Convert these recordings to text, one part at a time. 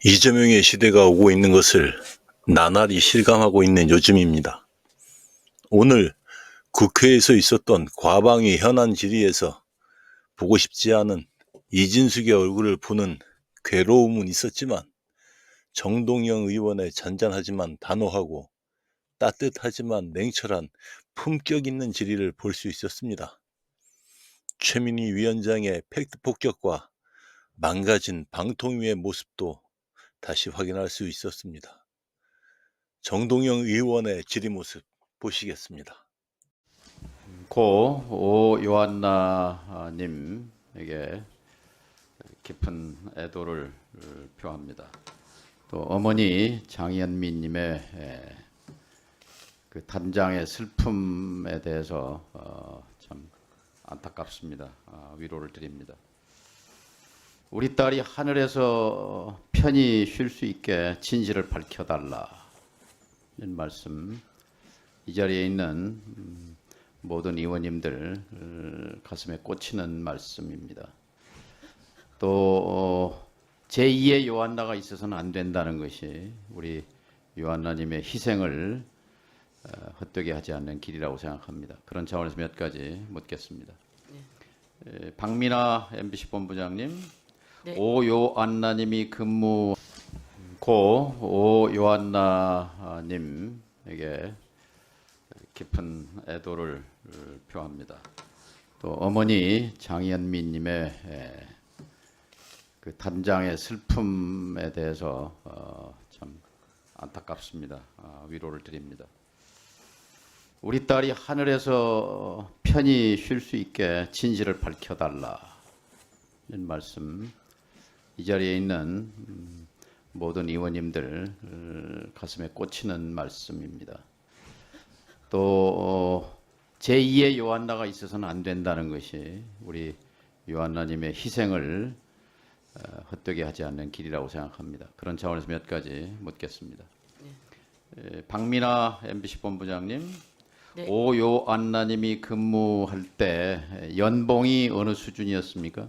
이재명의 시대가 오고 있는 것을 나날이 실감하고 있는 요즘입니다. 오늘 국회에서 있었던 과방위 현안 질의에서 보고 싶지 않은 이진숙의 얼굴을 보는 괴로움은 있었지만 정동영 의원의 잔잔하지만 단호하고 따뜻하지만 냉철한 품격 있는 질의를 볼 수 있었습니다. 최민희 위원장의 팩트 폭격과 망가진 방통위의 모습도 다시 확인할 수 있었습니다. 정동영 의원의 질의 모습 보시겠습니다. 고 오요한나님에게 깊은 애도를 표합니다. 또 어머니 장현미님의 그 단장의 슬픔에 대해서 참 안타깝습니다. 위로를 드립니다. 우리 딸이 하늘에서 편히 쉴 수 있게 진실을 밝혀달라. 이런 말씀, 이 자리에 있는 모든 의원님들 가슴에 꽂히는 말씀입니다. 또 제2의 요한나가 있어서는 안 된다는 것이 우리 요한나님의 희생을 헛되게 하지 않는 길이라고 생각합니다. 그런 차원에서 몇 가지 묻겠습니다. 박민아 MBC 본부장님, 네. 오요한나님이 근무 고 오요한나님에게 깊은 애도를 표합니다. 또 어머니 장현미님의 그 단장의 슬픔에 대해서 참 안타깝습니다. 위로를 드립니다. 우리 딸이 하늘에서 편히 쉴 수 있게 진실을 밝혀달라. 이런 말씀, 이 자리에 있는 모든 의원님들 가슴에 꽂히는 말씀입니다. 또 제2의 요한나가 있어서는 안 된다는 것이 우리 요한나님의 희생을 헛되게 하지 않는 길이라고 생각합니다. 그런 차원에서 몇 가지 묻겠습니다. 박민아 MBC 본부장님, 네. 오요한나님이 근무할 때 연봉이 어느 수준이었습니까?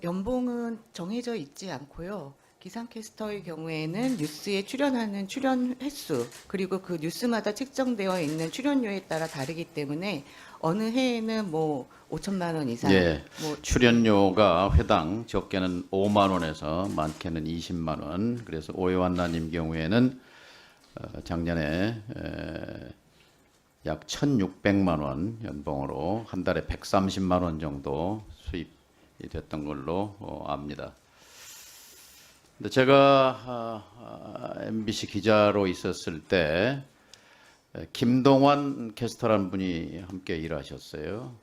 연봉은 정해져 있지 않고요. 기상캐스터의 경우에는 뉴스에 출연하는 출연 횟수 그리고 그 뉴스마다 책정되어 있는 출연료에 따라 다르기 때문에 어느 해에는 뭐 5천만 원 이상, 예, 뭐 출연료가 회당 적게는 5만 원에서 많게는 20만 원. 그래서 오요한나님 경우에는 작년에 약 1,600만 원 연봉으로 한 달에 130만 원 정도 수입이 됐던 걸로 압니다. 근데 제가 MBC 기자로 있었을 때 김동완 캐스터라는 분이 함께 일하셨어요.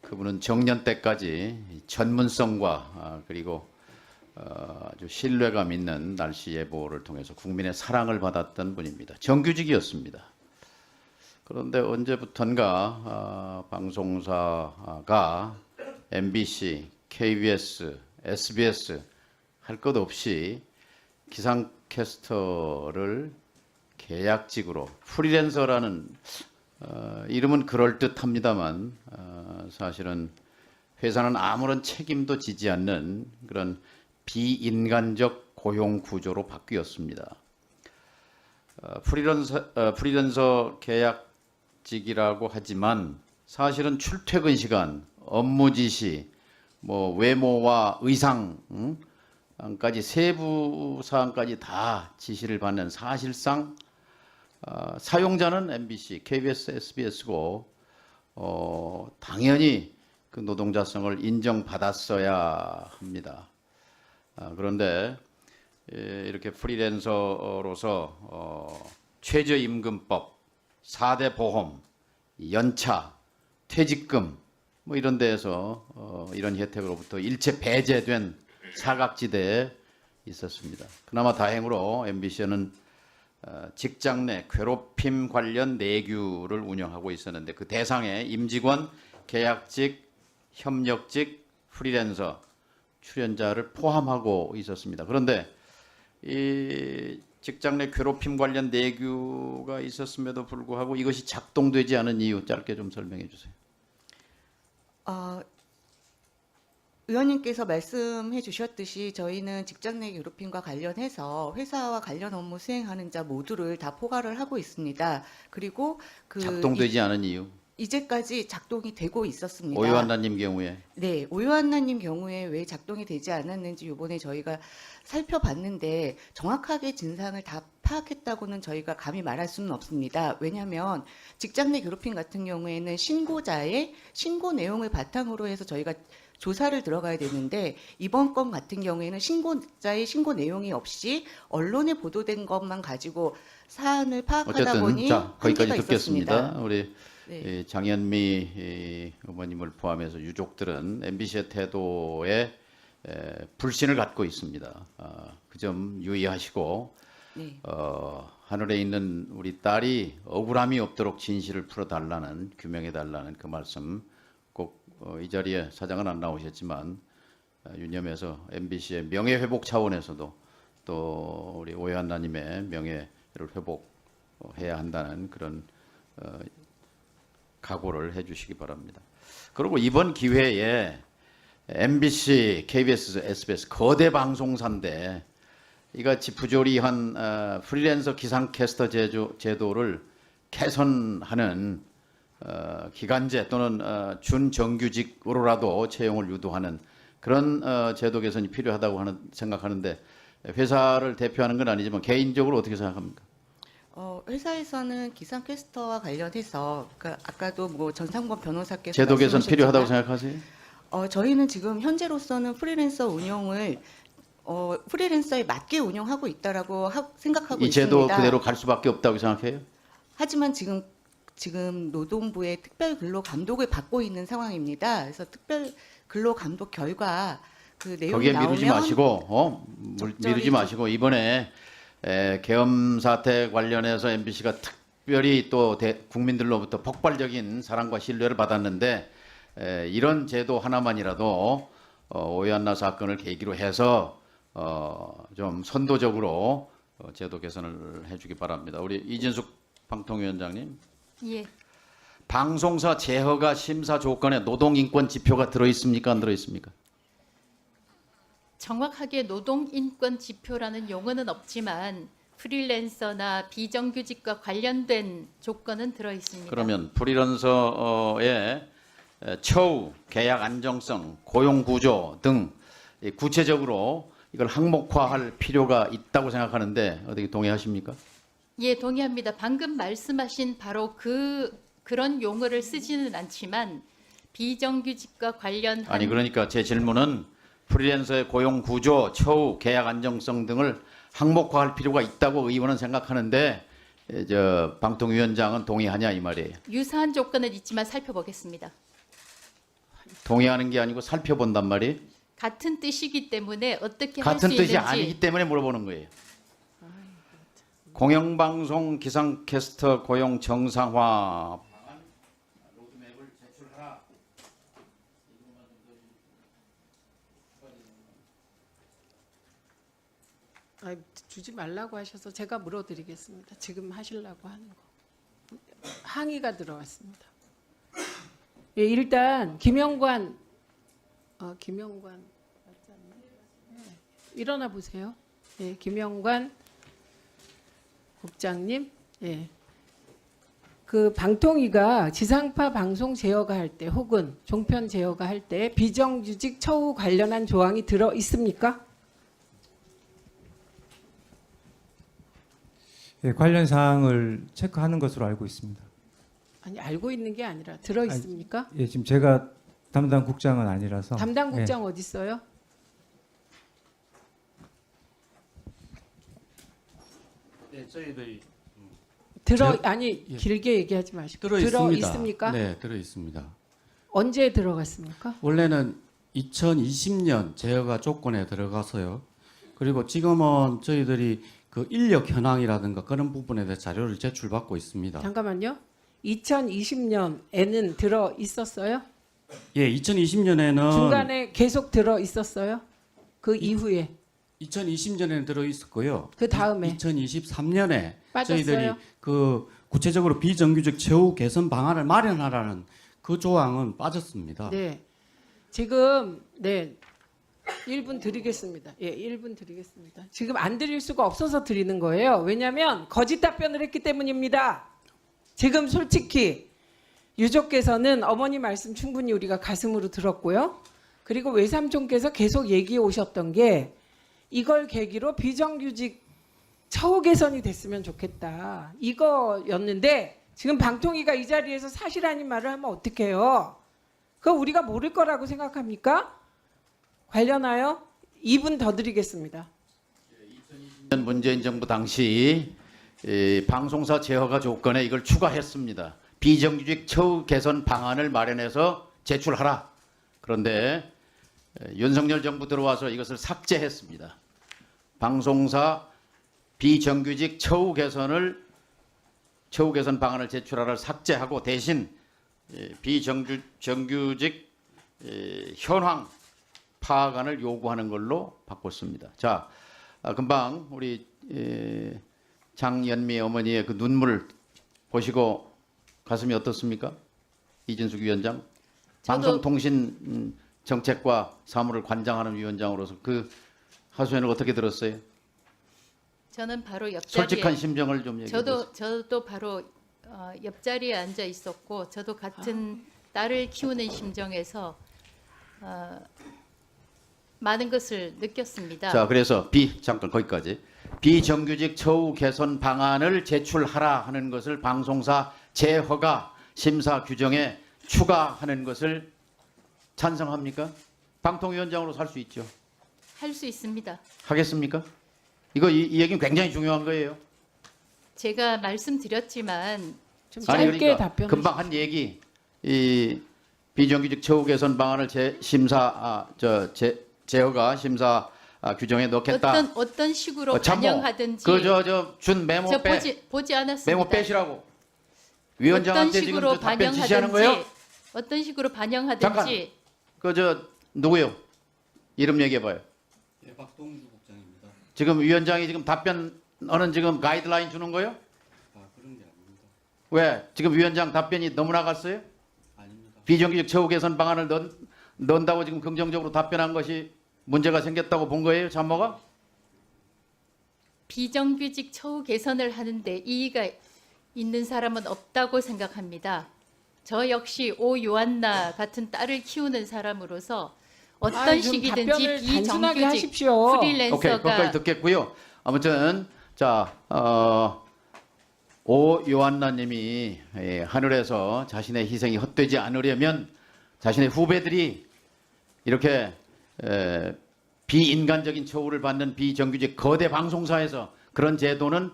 그분은 정년 때까지 전문성과 그리고 아주 신뢰감 있는 날씨 예보를 통해서 국민의 사랑을 받았던 분입니다. 정규직이었습니다. 그런데 언제부턴가 방송사가 MBC, KBS, SBS 할 것 없이 기상캐스터를 계약직으로 프리랜서라는 이름은 그럴듯합니다만 사실은 회사는 아무런 책임도 지지 않는 그런 비인간적 고용 구조로 바뀌었습니다. 프리랜서 계약직이라고 하지만 사실은 출퇴근 시간, 업무 지시, 뭐 외모와 의상까지 세부 사항까지 다 지시를 받는 사실상 사용자는 MBC, KBS, SBS고 당연히 그 노동자성을 인정받았어야 합니다. 그런데 이렇게 프리랜서로서 최저임금법, 4대 보험, 연차, 퇴직금 뭐 이런 데에서 이런 혜택으로부터 일체 배제된 사각지대에 있었습니다. 그나마 다행으로 MBC는 직장 내 괴롭힘 관련 내규를 운영하고 있었는데 그 대상에 임직원, 계약직, 협력직, 프리랜서, 출연자를 포함하고 있었습니다. 그런데 이 직장 내 괴롭힘 관련 내규가 있었음에도 불구하고 이것이 작동되지 않은 이유 짧게 좀 설명해 주세요. 의원님께서 말씀해 주셨듯이 저희는 직장 내 괴롭힘과 관련해서 회사와 관련 업무 수행하는 자 모두를 다 포괄을 하고 있습니다. 그리고 작동되지 않은 이유. 이제까지 작동이 되고 있었습니다. 오요한나님 경우에 네, 오요한나님 경우에 왜 작동이 되지 않았는지 이번에 저희가 살펴봤는데 정확하게 진상을 다 파악했다고는 저희가 감히 말할 수는 없습니다. 왜냐하면 직장 내 괴롭힘 같은 경우에는 신고자의 신고 내용을 바탕으로 해서 저희가 조사를 들어가야 되는데 이번 건 같은 경우에는 신고자의 신고 내용이 없이 언론에 보도된 것만 가지고 사안을 파악하다 어쨌든 보니 자 거기까지 한계가 듣겠습니다. 있었습니다. 우리 네. 이 장현미 어머님을 포함해서 유족들은 MBC의 태도에 불신을 갖고 있습니다. 그 점 유의하시고 네. 하늘에 있는 우리 딸이 억울함이 없도록 진실을 풀어달라는 규명해달라는 그 말씀 꼭 이 자리에 사장은 안 나오셨지만 유념해서 MBC의 명예회복 차원에서도 또 우리 오해한나님의 명예를 회복해야 한다는 그런 각오를 해주시기 바랍니다. 그리고 이번 기회에 MBC, KBS, SBS 거대 방송사인데 이같이 부조리한 프리랜서 기상캐스터 제도를 개선하는 기간제 또는 준정규직으로라도 채용을 유도하는 그런 제도 개선이 필요하다고 생각하는데 회사를 대표하는 건 아니지만 개인적으로 어떻게 생각합니까? 회사에서는 기상캐스터와 관련해서 아까도 뭐 전상권 변호사께서 제도 개선 말씀하셨지만, 필요하다고 생각하세요? 저희는 지금 현재로서는 프리랜서 운영을 프리랜서에 맞게 운영하고 있다라고 생각하고 이 제도 있습니다. 그대로 갈 수밖에 없다고 생각해요? 하지만 지금 노동부의 특별 근로 감독을 받고 있는 상황입니다. 그래서 특별 근로 감독 결과 그 내용이 거기에 나오면 미루지 마시고 미루지 적절히 마시고 이번에 계엄 사태 관련해서 MBC가 특별히 또 국민들로부터 폭발적인 사랑과 신뢰를 받았는데 이런 제도 하나만이라도 오해한나 사건을 계기로 해서 좀 선도적으로 제도 개선을 해주기 바랍니다. 우리 이진숙 방통위원장님. 예, 방송사 제허가 심사 조건에 노동인권 지표가 들어있습니까? 안 들어있습니까? 정확하게 노동인권 지표라는 용어는 없지만 프리랜서나 비정규직과 관련된 조건은 들어 있습니다. 그러면 프리랜서의 처우, 계약 안정성, 고용 구조 등 구체적으로 이걸 항목화할 필요가 있다고 생각하는데 어떻게 동의하십니까? 예, 동의합니다. 방금 말씀하신 바로 그런 용어를 쓰지는 않지만 비정규직과 관련한 아니 그러니까 제 질문은 프리랜서의 고용 구조, 처우, 계약 안정성 등을 항목화할 필요가 있다고 의원은 생각하는데 저 방통위원장은 동의하냐 이 말이에요. 유사한 조건은 있지만 살펴보겠습니다. 동의하는 게 아니고 살펴본단 말이에요. 같은 뜻이기 때문에 어떻게 할 수 같은 있는지 뜻이 아니기 때문에 물어보는 거예요. 공영방송 기상캐스터 고용 정상화 주지 말라고 하셔서 제가 물어드리겠습니다. 지금 하시려고 하는 거. 항의가 들어왔습니다. 예, 일단 김영관 맞지 않나요? 예, 일어나 보세요. 예, 김영관 국장님. 예. 그 방통위가 지상파 방송 제어가 할 때 혹은 종편 제어가 할 때 비정규직 처우 관련한 조항이 들어 있습니까? 예, 관련 사항을 체크하는 것으로 알고 있습니다. 아니 알고 있는 게 아니라 들어 있습니까? 예, 지금 제가 담당 국장은 아니라서. 담당 예. 국장 어디 있어요? 네, 저희들이 아니 예. 길게 얘기하지 마시고 들어 들어 있습니다. 있습니까? 네, 들어 있습니다. 언제 들어갔습니까? 원래는 2020년 제어가 조건에 들어가서요. 그리고 지금은 저희들이 그 인력 현황이라든가 그런 부분에 대해 자료를 제출받고 있습니다. 잠깐만요. 2020년에는 들어 있었어요? 예, 2020년에는 중간에 계속 들어 있었어요? 그 이후에 2020년에는 들어 있었고요. 그 다음에 2023년에 빠졌어요? 저희들이 그 구체적으로 비정규직 처우 개선 방안을 마련하라는 그 조항은 빠졌습니다. 네. 지금 1분 드리겠습니다. 예, 1분 드리겠습니다. 지금 안 드릴 수가 없어서 드리는 거예요. 왜냐하면 거짓 답변을 했기 때문입니다. 지금 솔직히 유족께서는 어머니 말씀 충분히 우리가 가슴으로 들었고요. 그리고 외삼촌께서 계속 얘기해 오셨던 게 이걸 계기로 비정규직 처우 개선이 됐으면 좋겠다. 이거였는데 지금 방통위가 이 자리에서 사실 아닌 말을 하면 어떡해요? 그거 우리가 모를 거라고 생각합니까? 관련하여 2분 더 드리겠습니다. 2020년 문재인 정부 당시 방송사 제허가 조건에 이걸 추가했습니다. 비정규직 처우 개선 방안을 마련해서 제출하라. 그런데 윤석열 정부 들어와서 이것을 삭제했습니다. 방송사 비정규직 처우 개선 방안을 제출하라 삭제하고 대신 비정규직 현황 파악안을 요구하는 걸로 바꿨습니다. 자, 금방 우리 장연미 어머니의 그 눈물 보시고 가슴이 어떻습니까? 이진숙 위원장, 방송통신 정책과 사무를 관장하는 위원장으로서 그 하소연을 어떻게 들었어요? 저는 바로 옆자리에 솔직한 심정을 좀 얘기해 보세요. 저도 바로 옆자리에 앉아 있었고 저도 같은 딸을 키우는 심정에서 많은 것을 느꼈습니다. 자, 그래서 잠깐 거기까지. 비정규직 처우 개선 방안을 제출하라 하는 것을 방송사 재허가 심사 규정에 추가하는 것을 찬성합니까? 방통위원장으로 살 수 있죠. 할 수 있습니다. 하겠습니까? 이 얘기는 굉장히 중요한 거예요. 제가 말씀드렸지만 좀 아니, 짧게 그러니까 답변. 금방 한 얘기, 이 비정규직 처우 개선 방안을 제허가 심사 규정에 넣겠다. 어떤 식으로 참모, 반영하든지 준 메모 저 빼. 보지 않았습니다. 메모 빼시라고. 어떤 위원장한테 지금 식으로 저 답변 지시하는 거예요? 반영하든지 어떤 식으로 반영하든지 누구요? 이름 얘기해봐요. 예, 박동주 국장입니다. 지금 위원장이 지금 답변하는 지금 가이드라인 주는 거예요? 그런 게 아닙니다. 왜? 지금 위원장 답변이 너무 나갔어요? 아닙니다. 비정규직 처우 개선 방안을 넣는다고 지금 긍정적으로 답변한 것이 문제가 생겼다고 본 거예요, 참모가? 비정규직 처우 개선을 하는데 이의가 있는 사람은 없다고 생각합니다. 저 역시 오요한나 같은 딸을 키우는 사람으로서 어떤 좀 시기든지 답변을 단순하게 비정규직 하십시오. 오케이, 프리랜서가 거기까지 듣겠고요. 아무튼 오요한나님이 하늘에서 자신의 희생이 헛되지 않으려면 자신의 후배들이 이렇게 비인간적인 처우를 받는 비정규직 거대 방송사에서 그런 제도는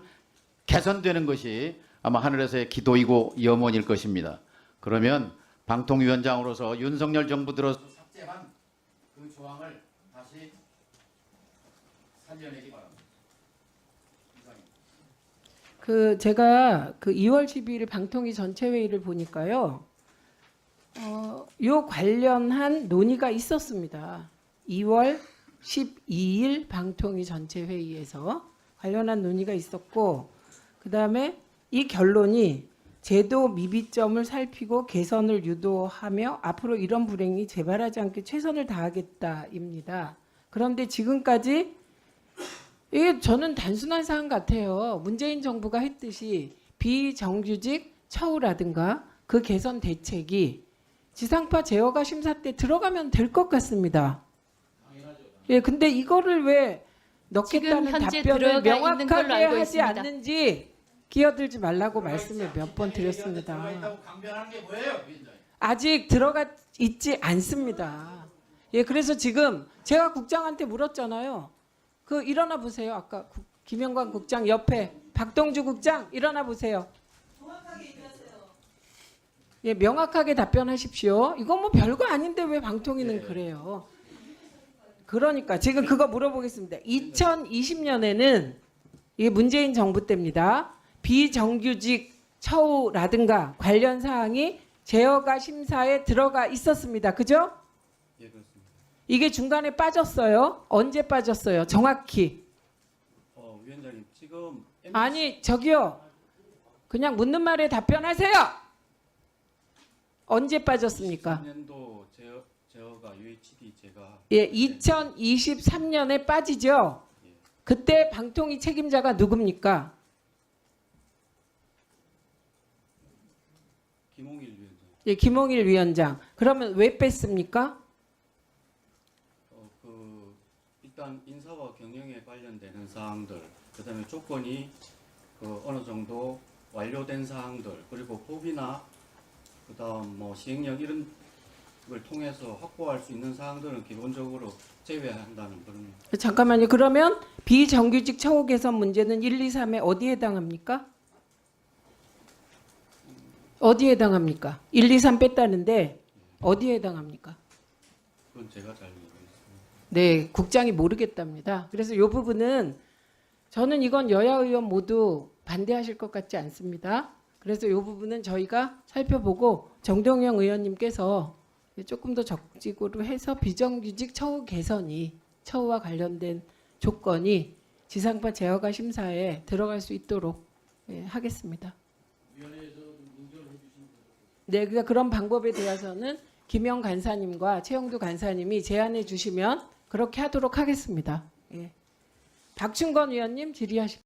개선되는 것이 아마 하늘에서의 기도이고 염원일 것입니다. 그러면 방통위원장으로서 윤석열 정부 들어서 삭제한 그 조항을 다시 살려내기 바랍니다. 제가 2월 12일 방통위 전체 회의를 보니까요. 요 관련한 논의가 있었습니다. 2월 12일 방통위 전체 회의에서 관련한 논의가 있었고 그다음에 이 결론이 제도 미비점을 살피고 개선을 유도하며 앞으로 이런 불행이 재발하지 않게 최선을 다하겠다입니다. 그런데 지금까지 이게 저는 단순한 사안 같아요. 문재인 정부가 했듯이 비정규직 처우라든가 그 개선 대책이 지상파 제어가 심사 때 들어가면 될 것 같습니다. 예, 근데 이거를 왜 넣겠다는 지금 현재 답변을 들어가 있는 걸로 명확하게 알고 하지 있습니다. 않는지 끼어들지 말라고 말씀을 몇 번 드렸습니다. 강변하는 게 뭐예요, 위원장님? 아직 들어가 있지 않습니다. 예, 그래서 지금 제가 국장한테 물었잖아요. 일어나 보세요. 아까 김영관 국장 옆에 박동주 국장 일어나 보세요. 예, 명확하게 답변하십시오. 이건 뭐 별거 아닌데 왜 방통위는 그래요? 그러니까 지금 그거 물어보겠습니다. 2020년에는 이게 문재인 정부 때입니다. 비정규직 처우라든가 관련 사항이 제어가 심사에 들어가 있었습니다. 그죠? 예, 그렇습니다. 이게 중간에 빠졌어요. 언제 빠졌어요? 정확히. 위원장님, 지금 아니, 저기요. 그냥 묻는 말에 답변하세요. 언제 빠졌습니까? 20년도 제어가 UHD 제가 예, 2023년에 빠지죠. 그때 방통위 책임자가 누굽니까? 김홍일 위원장. 예, 김홍일 위원장. 그러면 왜 뺐습니까? 일단 인사와 경영에 관련되는 사항들, 그다음에 조건이 어느 정도 완료된 사항들, 그리고 법이나 그다음 뭐 시행령 이런 걸 통해서 확보할 수 있는 사항들은 기본적으로 제외한다는 그런. 잠깐만요. 그러면 비정규직 처우 개선 문제는 1, 2, 3에 어디에 해당합니까? 어디에 해당합니까? 1, 2, 3 뺐다는데 어디에 해당합니까? 그건 제가 잘 모르겠습니다. 네, 국장이 모르겠답니다. 그래서 이 부분은 저는 이건 여야 의원 모두 반대하실 것 같지 않습니다. 그래서 이 부분은 저희가 살펴보고 정동영 의원님께서 조금 더 적극적으로 해서 비정규직 처우 개선이 처우와 관련된 조건이 지상파 제어가 심사에 들어갈 수 있도록 하겠습니다. 네, 그러니까 그런 방법에 대해서는 김영 간사님과 최영두 간사님이 제안해 주시면 그렇게 하도록 하겠습니다. 예. 박충건 의원님 질의하십시오.